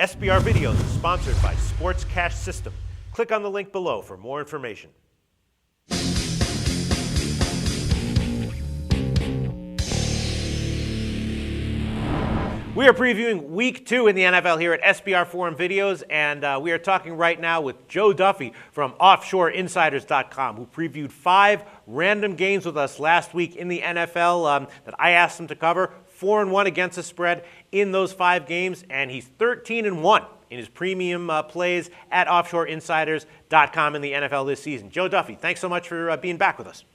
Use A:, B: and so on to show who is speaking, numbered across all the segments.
A: SBR Videos is sponsored by Sports Cash System. Click on the link below for more information. We are previewing Week 2 in the NFL here at SBRForum Videos, and we are talking right now with Joe Duffy from OffshoreInsiders.com, who previewed 5 random games with us last week in the NFL that I asked him to cover. 4-1 against the spread in those 5 games, and he's 13-1 in his premium plays at OffshoreInsiders.com in the NFL this season. Joe Duffy, thanks so much for being back with us.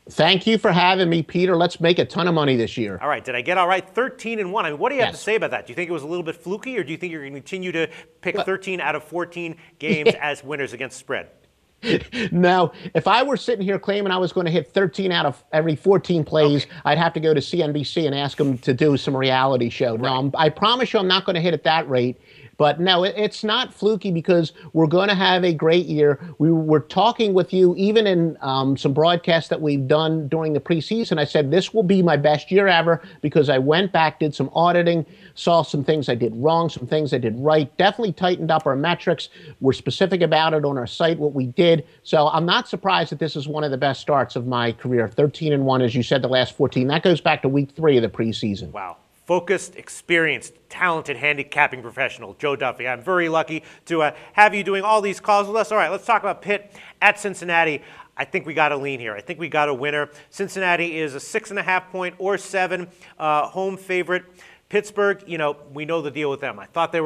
B: Thank you for having me, Peter. Let's make a ton of money this year.
A: All right. Did I get all right? 13-1. I mean, what do you have to say about that? Do you think it was a little bit fluky, or do you think you're going to continue to pick 13 out of 14 games as winners against spread?
B: No. If I were sitting here claiming I was going to hit 13 out of every 14 plays, I'd have to go to CNBC and ask them to do some reality show. Right. No, I promise you I'm not going to hit at that rate. But no, it's not fluky because we're going to have a great year. We were talking with you even in some broadcasts that we've done during the preseason. I said this will be my best year ever because I went back, did some auditing, saw some things I did wrong, some things I did right, definitely tightened up our metrics. We're specific about it on our site, what we did. So I'm not surprised that this is one of the best starts of my career. 13-1, as you said, the last 14. That goes back to week 3 of the preseason.
A: Wow. Focused, experienced, talented handicapping professional, Joe Duffy. I'm very lucky to have you doing all these calls with us. All right, let's talk about Pitt at Cincinnati. I think we got a lean here. I think we got a winner. Cincinnati is a 6.5-point or 7 home favorite. Pittsburgh, you know, we know the deal with them.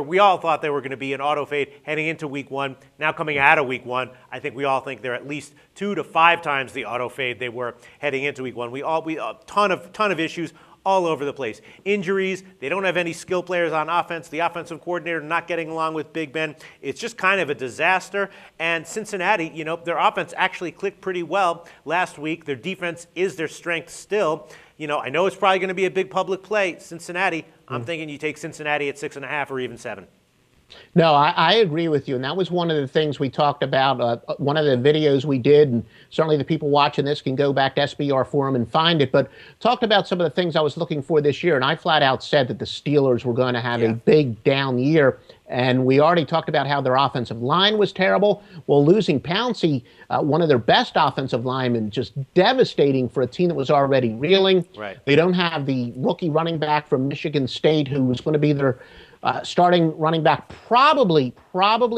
A: We all thought they were going to be an auto fade heading into week 1. Now coming out of week 1, I think we all think they're at least 2 to 5 times the auto fade they were heading into week 1. We a ton of issues all over the place. Injuries, they don't have any skill players on offense. The offensive coordinator not getting along with Big Ben. It's just kind of a disaster. And Cincinnati, you know, their offense actually clicked pretty well last week. Their defense is their strength still. You know, I know it's probably going to be a big public play. Cincinnati, I'm thinking you take Cincinnati at 6.5 or even 7.
B: No, I agree with you, and that was one of the things we talked about, one of the videos we did, and certainly the people watching this can go back to SBRForum and find it, but talked about some of the things I was looking for this year, and I flat out said that the Steelers were going to have a big down year, and we already talked about how their offensive line was terrible. Well, losing Pouncey, one of their best offensive linemen, just devastating for a team that was already reeling.
A: Right.
B: They don't have the rookie running back from Michigan State who was going to be their starting running back, probably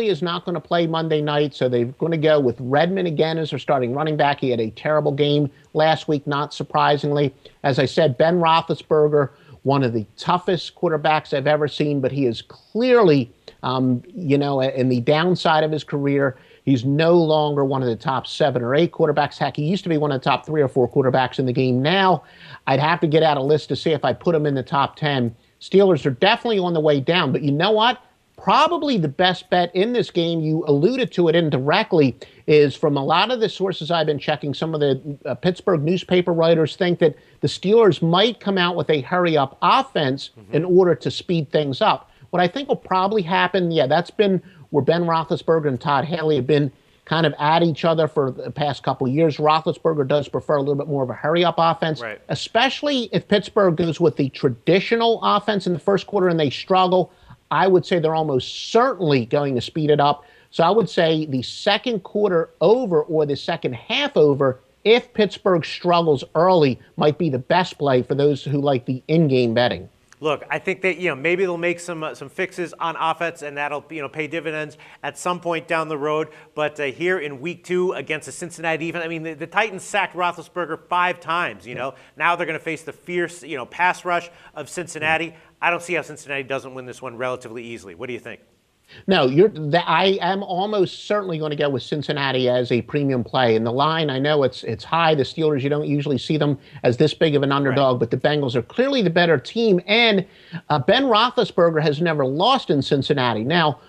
B: is not going to play Monday night, so they're going to go with Redmond again as their starting running back. He had a terrible game last week, not surprisingly. As I said, Ben Roethlisberger, one of the toughest quarterbacks I've ever seen, but he is clearly, you know, in the downside of his career. He's no longer one of the top 7 or 8 quarterbacks. Heck, he used to be one of the top 3 or 4 quarterbacks in the game. Now, I'd have to get out a list to see if I put him in the top 10. Steelers are definitely on the way down, but you know what? Probably the best bet in this game, you alluded to it indirectly, is from a lot of the sources I've been checking, some of the Pittsburgh newspaper writers think that the Steelers might come out with a hurry-up offense in order to speed things up. What I think will probably happen, that's been where Ben Roethlisberger and Todd Haley have been kind of at each other for the past couple of years. Roethlisberger does prefer a little bit more of a hurry-up offense, especially if Pittsburgh goes with the traditional offense in the first quarter and they struggle. I would say they're almost certainly going to speed it up. So I would say the second quarter over or the second half over, if Pittsburgh struggles early, might be the best play for those who like the in-game betting.
A: Look, I think that, you know, maybe they'll make some fixes on offense, and that'll, you know, pay dividends at some point down the road. But here in week 2 against the Cincinnati defense, I mean, the Titans sacked Roethlisberger 5 times. You know, now they're going to face the fierce, you know, pass rush of Cincinnati. I don't see how Cincinnati doesn't win this one relatively easily. What do you think?
B: No, I am almost certainly going to go with Cincinnati as a premium play. And the line, I know it's high. The Steelers, you don't usually see them as this big of an underdog, but the Bengals are clearly the better team. And Ben Roethlisberger has never lost in Cincinnati. Now,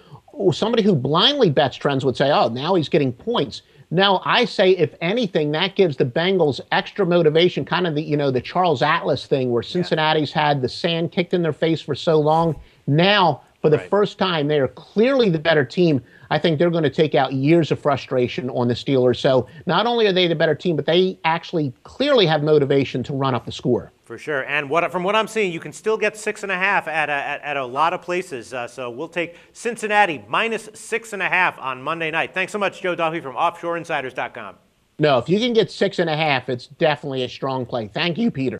B: somebody who blindly bets trends would say, oh, now he's getting points. No, I say, if anything, that gives the Bengals extra motivation, kind of the, you know, the Charles Atlas thing where Cincinnati's had the sand kicked in their face for so long. Now, for the first time, they are clearly the better team. I think they're going to take out years of frustration on the Steelers. So not only are they the better team, but they actually clearly have motivation to run up the score.
A: For sure. And from what I'm seeing, you can still get 6.5 at a lot of places. So we'll take Cincinnati minus 6.5 on Monday night. Thanks so much, Joe Duffy from offshoreinsiders.com.
B: No, if you can get 6.5, it's definitely a strong play. Thank you, Peter.